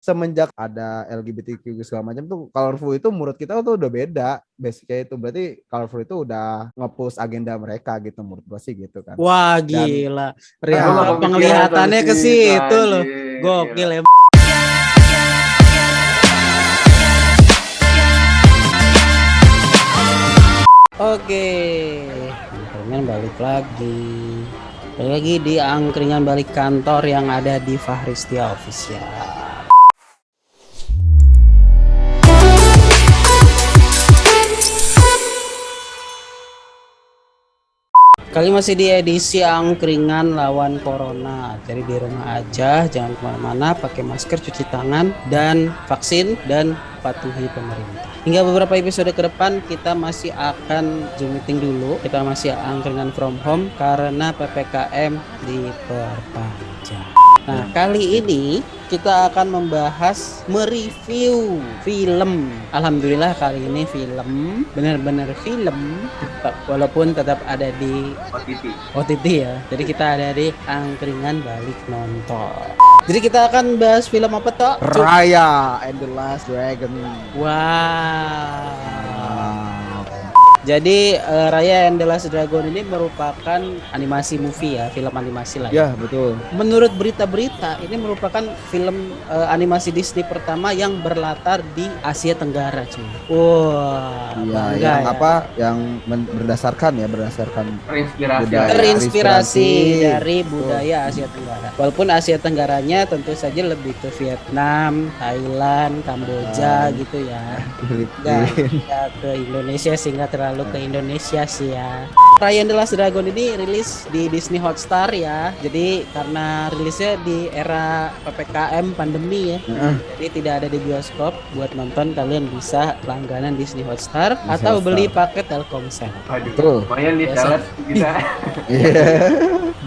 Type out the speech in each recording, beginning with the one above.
semenjak ada LGBTQ segala macam tuh Colorful itu menurut kita tuh udah beda basicnya itu berarti Colorful itu udah nge-push agenda mereka gitu menurut gua sih gitu kan. Wah Dan gila, Gua nggak kepikiran penglihatannya ke sampai situ loh, anjing. gokil ya. Oke, angkringan balik lagi di angkringan balik kantor yang ada di Fahristia Official. Kali masih di edisi angkringan lawan corona. Jadi di rumah aja, jangan kemana-mana, pakai masker, cuci tangan, dan vaksin, dan patuhi pemerintah. Hingga beberapa episode ke depan kita masih akan Zoom meeting dulu. Kita masih angkringan from home karena PPKM diperpanjang. Nah, kali ini kita akan membahas mereview film. Alhamdulillah kali ini film, benar-benar film, walaupun tetap ada di OTT ya. Jadi kita ada di angkringan balik nonton. Jadi kita akan bahas film apa toh? Raya and the Last Dragon. Wow. Jadi Raya and the Last Dragon ini merupakan animasi movie ya, film animasi lah. Ya betul. Menurut berita-berita ini merupakan film animasi Disney pertama yang berlatar di Asia Tenggara, cuy. Wah. Iya, yang ya. apa? Yang berdasarkan Terinspirasi dari budaya Asia Tenggara. Walaupun Asia Tenggaranya tentu saja lebih ke Vietnam, Thailand, Kamboja gitu ya. Nggak ke Indonesia sih, nggak terlalu ke Indonesia sih ya. Raya and the Last Dragon ini rilis di Disney Hotstar ya. Jadi karena rilisnya di era PPKM pandemi ya. Jadi tidak ada di bioskop. Buat nonton kalian bisa langganan Disney Hotstar atau beli paket Telkomsel. Aduh, lumayan nih salat kita.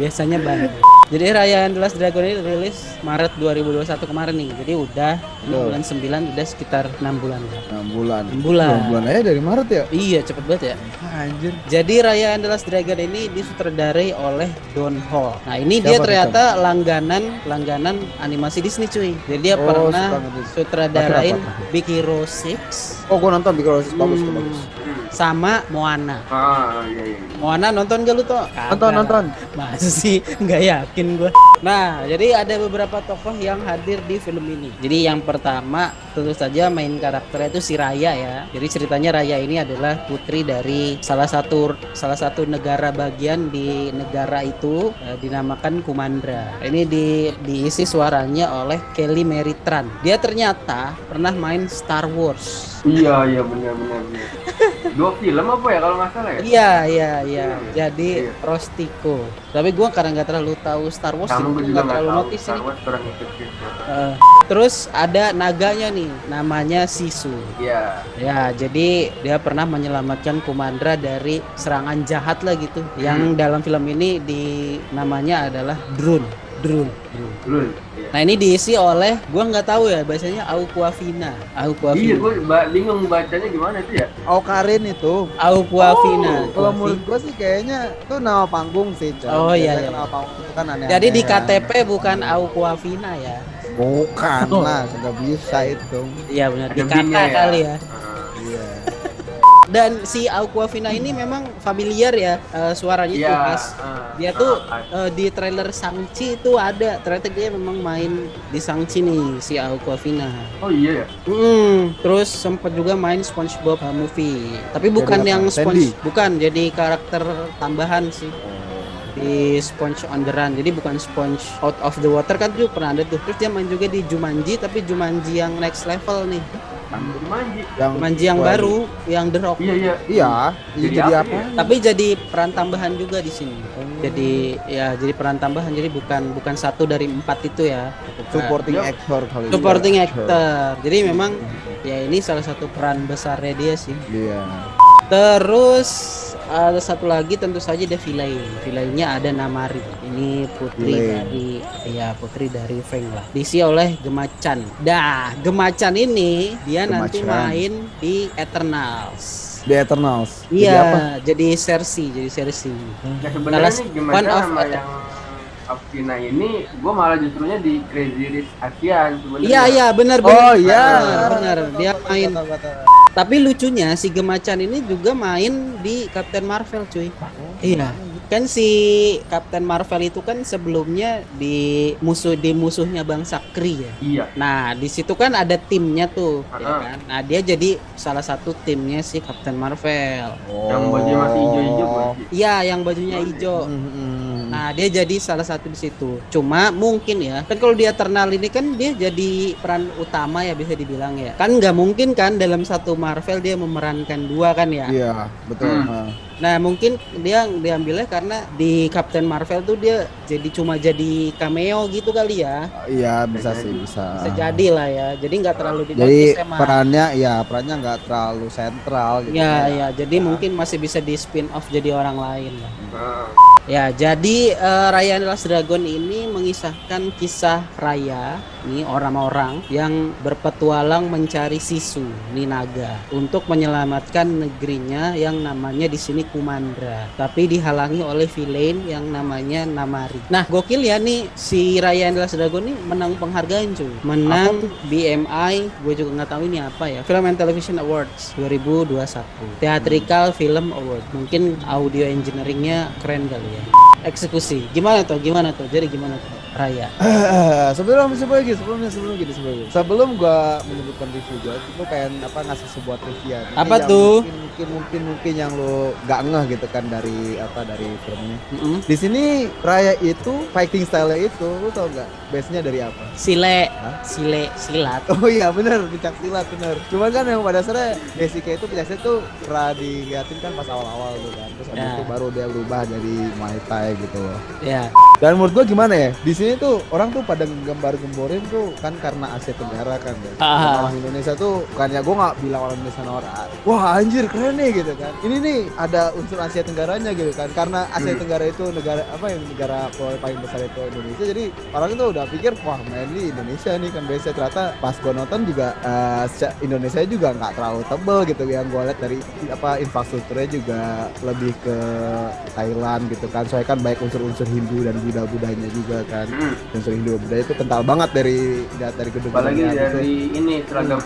Biasanya banyak. Jadi Raya and the Last Dragon ini rilis Maret 2021 kemarin nih. Jadi udah bulan 9 udah sekitar 6 bulan lah. 6 bulan. 6 bulan. 6 bulan aja dari Maret ya? Iya, cepet banget ya. Anjir. Jadi Raya and the Last Dragon ini disutradarai oleh Don Hall. Nah, ini dia ternyata langganan animasi Disney cuy. Jadi dia pernah sutradarain Big Hero 6. Oh, gua nonton Big Hero 6 bagus. Sama Moana. Iya. Moana nonton gak lu toh? Nonton. Masa sih? Nggak yakin gue. Nah, jadi ada beberapa tokoh yang hadir di film ini. Jadi yang pertama tentu saja main karakternya itu si Raya ya. Jadi ceritanya Raya ini adalah putri dari salah satu negara bagian di negara itu dinamakan Kumandra. Ini diisi suaranya oleh Kelly Mary Tran. Dia ternyata pernah main Star Wars. Iya benar. 2 film apa ya kalau nggak salah ya? Iya. Jadi Rostico. Tapi gue karena nggak terlalu tahu Star Wars, nggak terlalu notice Star ini. Wars kurang ikut. Terus ada naganya nih, namanya Sisu. Iya. Ya, jadi dia pernah menyelamatkan Kumandra dari serangan jahat lah gitu. Yang dalam film ini namanya adalah Drun. Nah, ini diisi oleh gua nggak tahu ya, bahasanya Aquafina. Iya, gue bingung bacanya gimana itu ya. Karin itu. Aquafina. Kalau menurut gua sih kayaknya itu nama panggung sih. Oh iya. Nama panggung itu kan aneh. Jadi di KTP bukan Aquafina ya. Bukan lah, nggak bisa itu. Iya benar, di Ada kata B-nya ya. kali ya. Iya. Dan si Aquafina ini memang familiar ya, suaranya tuh khas. Dia tuh di trailer Shang-Chi itu ada. Ternyata dia memang main di Shang-Chi nih si Aquafina. Oh iya ya. Terus sempat juga main SpongeBob movie. Tapi bukan jadi yang Sandy? bukan, jadi karakter tambahan sih. Di Sponge on the Run. Jadi bukan Sponge Out of the Water kan juga pernah ada tuh. Terus dia main juga di Jumanji, tapi Jumanji yang next level nih. Jumanji yang baru, yang The Rock. Iya. Jadi apa? Tapi jadi peran tambahan juga di sini. Jadi peran tambahan. Jadi bukan satu dari 4 itu ya. Supporting actor kali. Supporting actor. Jadi memang ya ini salah satu peran besarnya dia sih. Iya. Terus ada satu lagi tentu saja ada Villain-nya ada Namari. Ini putri dari Feng lah. Diisi oleh Gemma-chan. Gemma-chan ini dia nanti main di Eternals. The Eternals. Iya, jadi Cersei. Ya sebenarnya ini gimana sama yang Apvina ini, gue malah justrunya di Crazy Rich Asian sebenarnya. Iya benar. Oh iya, benar. Dia main. Tapi lucunya si Gemacan ini juga main di Captain Marvel, cuy. Iya. Kan si Captain Marvel itu kan sebelumnya di musuhnya bangsa Kree ya. Iya. Nah, di situ kan ada timnya tuh, ya kan. Nah, dia jadi salah satu timnya si Captain Marvel. Yang bajunya masih hijau-hijau berarti. Iya, yang bajunya hijau. Nah, dia jadi salah satu di situ. Cuma mungkin ya, kan kalau di Eternal ini kan dia jadi peran utama ya, bisa dibilang ya. Kan nggak mungkin kan dalam satu Marvel dia memerankan dua kan ya. Iya, betul. Nah, mungkin dia diambilnya karena di Captain Marvel tuh dia cuma jadi cameo gitu kali ya. Iya, bisa sih, bisa. Bisa jadi lah ya. Jadi nggak terlalu Jadi dinotis emang. perannya nggak terlalu sentral gitu. Ya, jadi mungkin masih bisa di spin off jadi orang lain lah. Nah, Ya, jadi Raya and the Last Dragon ini mengisahkan kisah Raya, nih orang-orang yang berpetualang mencari Sisu, Ninaga, untuk menyelamatkan negerinya yang namanya di sini Kumandra. Tapi dihalangi oleh villain yang namanya Namari. Nah, gokil ya nih si Raya and the Last Dragon ini menang penghargaan, cuy. Menang BMI, gue juga nggak tahu ini apa ya. Film and Television Awards 2021. Theatrical Film Award. Mungkin audio engineeringnya keren kali ya. Eksekusi. Gimana tuh? Jadi gimana tuh? Raya. Sebelum gua menyebutkan review gua, itu pengen ngasih sebuah trivia. Apa tuh? Mungkin yang lo gak ngeh gitu kan dari film ini. Di sini Raya itu fighting style-nya itu lo tau gak base-nya dari apa? Silat. Oh iya bener, pencak silat bener. Cuman kan yang pada dasarnya basicnya itu pencak silat tuh pernah diliatin kan pas awal-awal tuh kan. Terus habis itu baru dia berubah jadi Muay Thai gitu loh. Ya. Dan menurut gua gimana ya? Di sini tuh orang tuh pada gembar-gemborin tuh kan karena Asia Tenggara kan ya. Orang Indonesia tuh bukannya gue nggak bilang orang Indonesia norak. Wah anjir keren nih gitu kan. Ini nih ada unsur Asia Tenggaranya gitu kan. Karena Asia Tenggara itu negara paling besar itu Indonesia. Jadi orang itu udah pikir wah mainly Indonesia nih kan biasa. Ternyata pas gue nonton juga Indonesia juga nggak terlalu tebel gitu yang gue lihat dari infrastrukturnya juga lebih ke Thailand gitu kan. Soalnya kan baik unsur-unsur Hindu dan Buddha-Budanya juga kan. Unsur Hindu budaya itu kental banget dari gedung. Apalagi dari ini seragam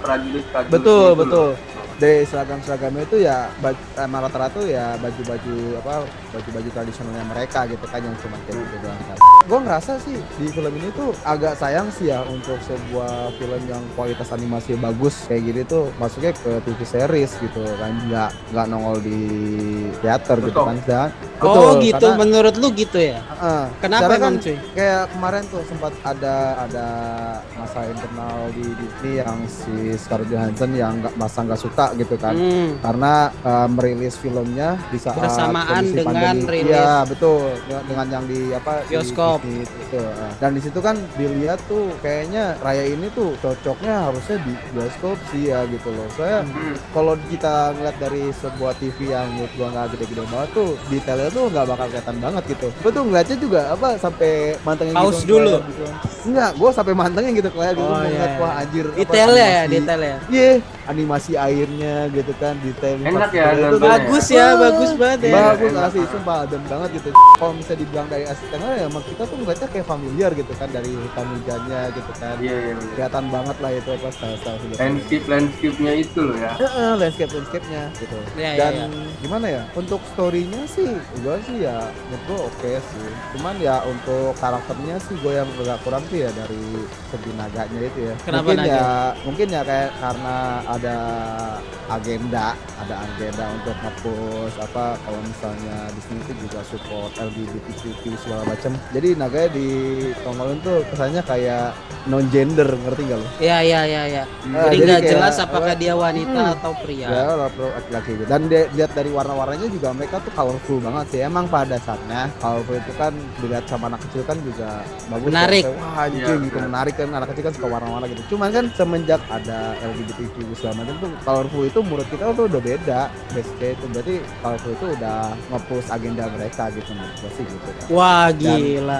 prajurit. Betul. Dari seragam-seragamnya itu ya rata-rata ya baju tradisionalnya mereka gitu kan yang cuma kayak gitu doang kan. Gue ngerasa sih di film ini tuh agak sayang sih ya untuk sebuah film yang kualitas animasi bagus kayak gini tuh masuknya ke TV series gitu kan, nggak nongol di teater gitu kan. Dan betul, gitu karena, menurut lu gitu ya? Kenapa emang cuy? Kayak kemarin tuh sempat ada masa internal di Disney yang si Scarlett Johansson yang nggak suka gitu kan, karena merilis filmnya di saat bersamaan dengan rilis. Iya betul, dengan yang di bioskop di itu. Dan di situ kan dilihat tuh kayaknya Raya ini tuh cocoknya harusnya di bioskop sih ya gitu loh. Soalnya kalau kita ngeliat dari sebuah TV yang menurut gua nggak gede-gede banget tuh, detailnya tuh nggak bakal kelihatan banget gitu. Gua tuh ngeliatnya juga sampai mantengin pause gitu dulu gitu. Enggak, gua sampai mantengin gitu kayak gitu ngeliat wah anjir detailnya. Iya, animasi airnya gitu kan, detail enak ya, bagus banget ya. Bagus asli, sumpah adem banget gitu. Kalau misalnya dibilang dari Asia Tenggara ya emang kita tuh ngeliatnya kayak familiar gitu kan, dari hutan hujannya gitu kan. Iya. Kelihatan banget lah itu style landscape-nya itu loh ya. Landscape-nya gitu. Dan gimana ya? Untuk story-nya sih gua sih ya menurut gua oke sih. Cuman ya untuk karakternya sih gua yang agak kurang sih ya dari segi naganya itu ya. Kenapa Mungkin ya kayak karena ada agenda untuk nge-push kalau misalnya Disney itu juga support LGBTQ segala macam. Jadi naganya di tongolin tuh kesannya kayak non gender, ngerti gak lo? Iya. Jadi nggak jelas apakah dia wanita atau pria. Ya laki-laki gitu. Dan lihat dari warna-warnanya juga mereka tuh colorful banget sih. Emang pada dasarnya colorful itu kan dilihat sama anak kecil kan juga bagus. Menarik. Kan? Wah anjing gitu, menarik kan, anak kecil kan suka warna-warna gitu. Cuman kan semenjak ada LGBTQ segala macam tuh colorful itu menurut kita tuh udah beda. Basically itu berarti colorful itu udah nge-push agenda mereka gitu menurut gue sih gitu kan. Wah gila.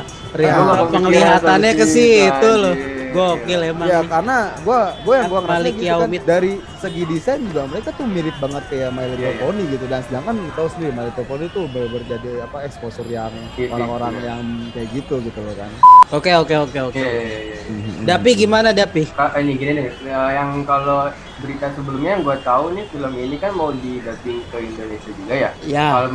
Penglihatannya ke situ loh. Gokil emang. Ya karena gua yang gua ngerasa Malik gitu kan, Yaumit. dari segi desain juga mereka tuh mirip banget kayak My Little Iya, iya. Pony gitu, dan sedangkan lu tahu sendiri My Little Pony tuh bener-bener jadi apa exposure yang Iya, orang-orang iya. yang kayak gitu loh kan. Oke. Iya. Dapi gimana Dapi? Ini gini nih, yang kalau berita sebelumnya yang gue tahu nih film ini kan mau di-dubbing ke Indonesia juga ya. Ya. Kalau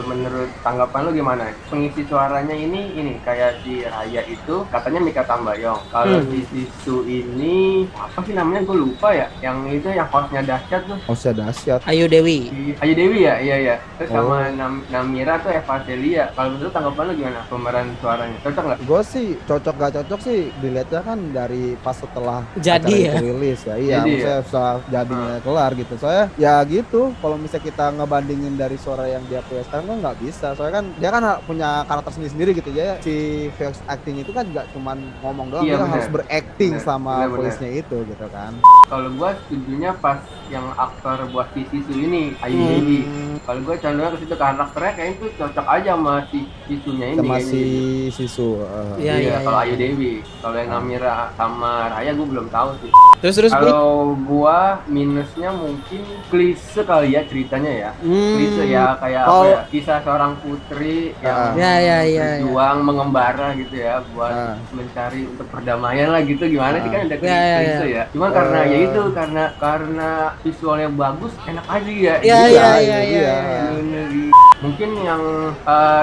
menurut tanggapan lu gimana? Pengisi suaranya ini kayak si Raya itu katanya Mikha Tambayong. Kalau si Sisu ini apa sih namanya, gue lupa ya. Yang itu yang hostnya dahsyat tuh. Oh, dahsyat. Ayu Dewi. Ayu Dewi ya, iya. Terus Oh. sama Namira tuh Eva Celia. Kalau menurut tanggapan lu gimana pemeran suaranya? Cocok nggak? Gue sih cocok gak cocok sih dilihatnya kan dari pas setelah Jadi acara ya? itu rilis ya. Iya, Jadi maksudnya setelah jadinya kelar gitu. Soalnya ya gitu, kalau misalnya kita ngebandingin dari suara yang dia punya sekarang kan nggak bisa. Soalnya kan dia kan punya karakter sendiri gitu ya. Si voice acting itu kan nggak cuman ngomong doang, Iya, dia bener. harus berakting Bener, sama bener. voice-nya itu gitu kan. Kalau gua setujunya pas yang aktor buat si Sisu ini, Ayu Dewi. Kalau gua condongnya ke situ, karakternya kayaknya tuh cocok aja sama si Sisunya ini. Sama kayaknya. si Sisu. Iya, iya, Kalau iya. Ayu Dewi. Kalau yang Namira sama Raya gua belum tahu sih. Terus Bri? Kalau gua minusnya mungkin klise kali ya ceritanya ya. Klise ya, kayak apa Kalau- ya? Kisah seorang putri yang Ya. berjuang mengembara gitu ya buat Ah. mencari untuk perdamaian lah gitu, gimana sih kan ada Ya, ya, klise ya. Cuman karena ya itu karena visualnya bagus, enak aja ya. Iya, Gitu. iya, ini iya, dia. Bener. Mungkin yang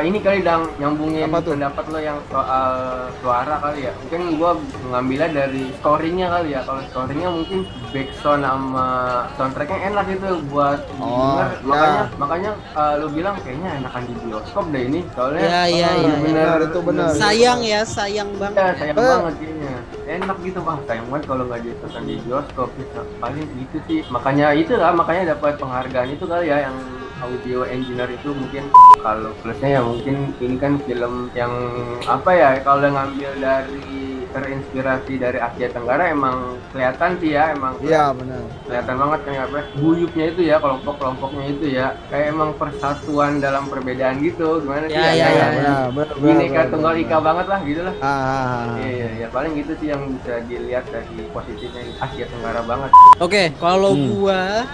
ini kali Dang, nyambungin Apa tuh? pendapat lo yang soal suara kali ya. Mungkin gua ngambilnya dari story-nya kali ya. Kalau story-nya mungkin backsound sama soundtrack-nya enak gitu buat didengar. ya. Makanya lo bilang kayaknya enakan di bioskop deh ini. Soalnya Iya. Benar, itu benar. Sayang Ya, banget. sayang banget kayaknya. Enak gitu, sayang banget kalau nggak ditonton di bioskop gitu. Paling gitu sih. Makanya dapat penghargaan itu kali ya, yang audio engineer itu mungkin. Kalau plusnya ya mungkin ini kan film yang apa ya, kalau ngambil dari terinspirasi dari Asia Tenggara, emang kelihatan sih ya, emang Iya, benar. kelihatan banget kayak apa guyupnya itu ya, kelompok-kelompoknya itu ya, kayak emang persatuan dalam perbedaan gitu. Gimana sih Ya, ya, ya, kayak ya. Benar. Bineka Tunggal Ika banget lah gitu lah. Ah. Iya, paling gitu sih yang bisa dilihat dari positifnya Asia Tenggara banget. Oke, kalau gua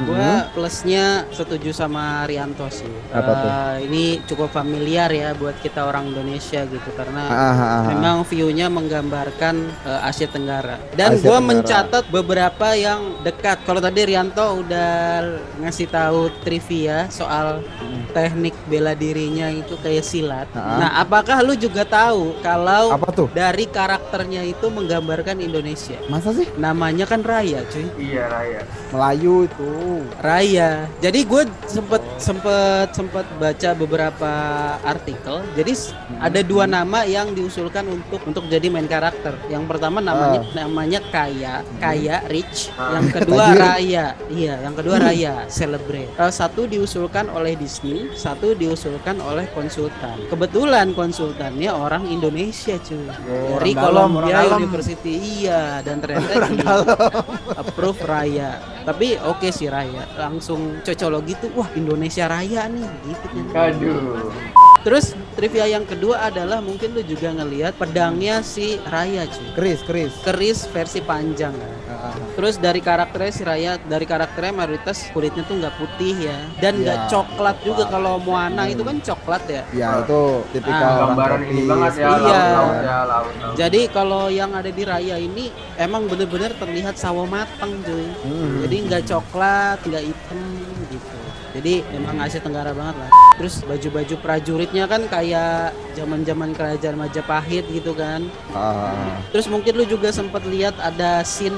plusnya setuju sama Rianto sih. Apa tuh? Ini cukup familiar ya buat kita orang Indonesia gitu, karena Ah. memang view-nya menggambarkan Asia Tenggara. Dan Asia gua Tenggara. mencatat beberapa yang dekat. Kalau tadi Rianto udah ngasih tahu trivia soal teknik bela dirinya itu kayak silat. Nah, apakah lu juga tahu kalau Apa tuh? dari karakternya itu menggambarkan Indonesia? Masa sih? Namanya kan Raya, cuy. Iya, Raya. Melayu itu. Raya. Jadi gue sempet baca beberapa artikel. Jadi ada dua nama yang diusulkan untuk jadi main karakter. Yang pertama namanya Kaya Rich. Yang kedua Tajir. Raya. Iya, yang kedua Raya Celebrate. Satu diusulkan oleh Disney, satu diusulkan oleh konsultan. Kebetulan konsultannya orang Indonesia, cuy. Dari Columbia University. Iya, dan ternyata approve Raya. Tapi oke sih Raya. Langsung cocologi tuh, wah Indonesia Raya nih gitu kan. Aduh. Terus trivia yang kedua adalah mungkin lu juga ngelihat pedangnya si Raya, cuy. Keris versi panjang kan. Terus dari karakternya si Raya, dari karakternya mayoritas kulitnya tuh nggak putih ya, dan nggak coklat juga. Kalau Moana itu kan coklat ya. Ya itu tipikal orang Gambaran ini tropis. banget ya, Iya. laut. Jadi kalau yang ada di Raya ini emang bener-bener terlihat sawo matang, cuy. Jadi nggak coklat, nggak hitam gitu. Jadi emang Asia Tenggara banget lah. Terus baju-baju prajuritnya kan kayak zaman-zaman kerajaan Majapahit gitu kan. Terus mungkin lu juga sempat lihat ada scene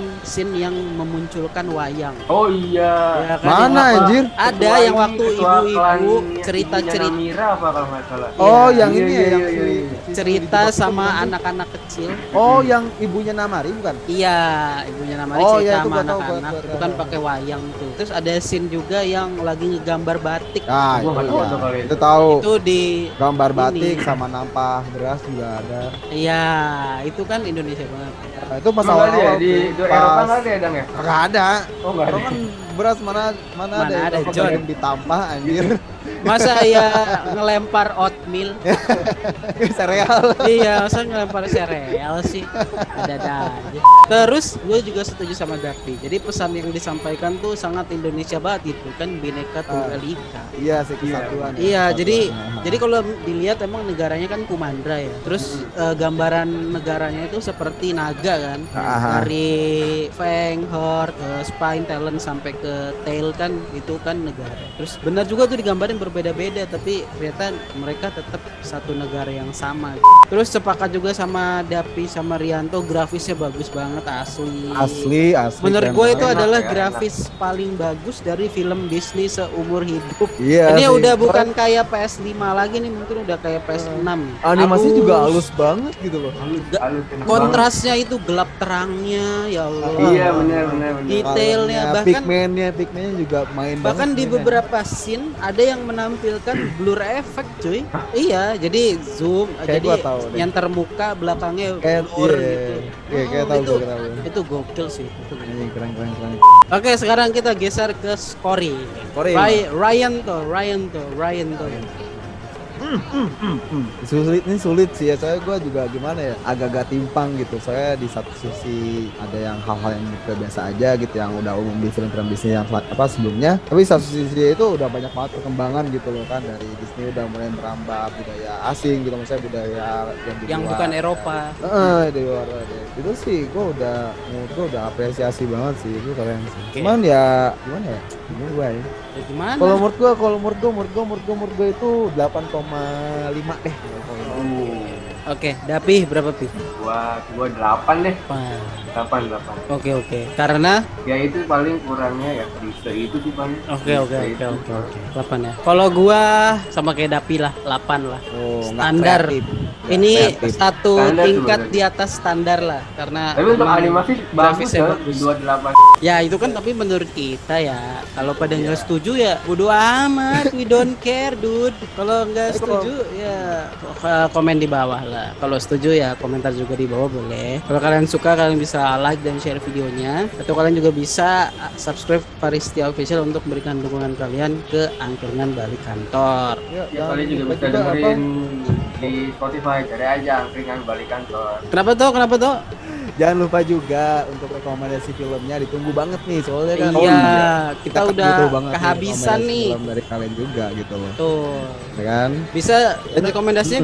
yang memunculkan wayang. Oh iya. Ya kan, Mana yang anjir? ada yang waktu ibu-ibu cerita-cerita. Namira apa kalau nggak salah? Oh, Iya, yang ini ya, yang iya. si cerita dijebak itu sama bukan sih? anak-anak kecil. Oh, yang ibunya Namari bukan? Iya, ibunya namanya Oh, cerita iya, itu sama gua tahu, anak-anak. gua Itu kan tahu. pakai wayang tuh. Terus ada scene juga yang lagi ngegambar batik. Ah, Gua nggak tahu iya. tuh kalau kalau Itu tahu. Itu di Gambar batik ini. sama nampah beras juga ada. Iya, itu kan Indonesia banget. Nah, itu pas Emang nggak ada ya? awal-awal Di tuh, Eropa nggak ada ya, Dang ya? Nggak ada. Oh nggak ada. Orang kan beras mana Mana ada, Eropa John. yang ditampah anjir. Masa ya ngelempar oatmeal? Sereal. Iya, masa ngelempar sereal sih? Ada aja. Terus gue juga setuju sama Dapi. Jadi pesan yang disampaikan tuh sangat Indonesia banget gitu kan, Bhinneka Tunggal Ika. Iya sih kesatuan. Iya, Kesatuan. jadi kalau dilihat emang negaranya kan Kumandra ya. Terus gambaran negaranya itu seperti naga kan. Aha. Dari fang, horde, spine, talon sampai ke tail kan itu kan negara. Terus benar juga tuh digambarin berbeda-beda tapi ternyata mereka tetap satu negara yang sama. Terus sepakat juga sama Dapi sama Rianto, grafisnya bagus banget asli. Asli. Menurut keren gue banget. itu Enak adalah ya, grafis paling bagus dari film Disney seumur hidup. Iya. Ini sih. udah bukan kayak PS5 lagi nih, mungkin udah kayak PS6. Animasi juga halus banget gitu loh. Halus, enak Kontrasnya itu gelap terangnya, ya Allah. banget. Iya benar. Detailnya Colornya, bahkan pigmennya juga main bahkan banget. di mainnya. beberapa scene ada yang menampilkan blur effect, cuy. Iya, jadi zoom, Kayak jadi gua tahu deh. yang termuka belakangnya Kayak blur iya, gitu. iya, kayak tahu itu, gua tahu. itu gokil sih. Itu gokil. Anjing, keren. Oke, sekarang kita geser ke Scori. Scori. Ryan tuh. Sulit sih ya, saya gue juga gimana ya, agak-agak timpang gitu. Saya di satu sisi ada yang hal-hal yang biasa aja gitu, yang udah umum di film-film Disney yang sebelumnya, tapi satu sisi itu udah banyak banget perkembangan gitu loh kan, dari Disney udah mulai merambah budaya asing gitu, maksudnya budaya yang bukan Eropa. Di luar deh. Itu sih menurut gue udah apresiasi banget sih, itu keren sih. Oke. Cuman ya gimana ya, bingung gue ya. Ya, gimana? Kalau menurut gue itu 8,5 deh. Oke, Dapi berapa Pi? Gua 8 deh. Wah, 8. Oke. Karena Ya itu paling kurangnya ya Krista itu sih paling. Oke. Krista itu. 8 ya. Kalau gua sama kayak Dapi lah, 8 lah. Oh, nggak Standar. kreatif. Ini kreatif. satu Standar tingkat tuh, di atas standar lah, karena Tapi untuk emang animasi bagus grafisnya ya, bagus. 28. Ya itu kan tapi menurut kita ya, kalau pada nggak setuju ya bodo amat, we don't care dude. Kalau nggak setuju ya komen di bawah lah. Kalau setuju ya komentar juga di bawah boleh. Kalau kalian suka kalian bisa like dan share videonya, atau kalian juga bisa subscribe Faristia Official untuk memberikan dukungan kalian ke Angkringan Balik Kantor. Ya jangan kalian juga lupa bisa dengerin di Spotify, cari aja Angkringan Balik Kantor. Kenapa tuh? Jangan lupa juga untuk rekomendasi filmnya, ditunggu banget nih soalnya kan. Iya, kita udah butuh banget kehabisan rekomendasi nih. film dari kalian juga gitu loh. Tuh. Ya kan? Bisa rekomendasinya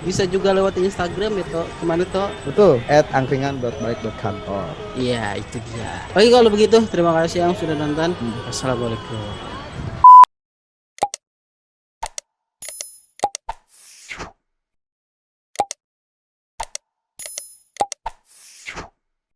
bisa juga lewat Instagram itu. Kemana tuh? Betul. @angkringan.balik.kantor. Iya, itu dia. Oke, kalau begitu terima kasih yang sudah nonton. Assalamualaikum.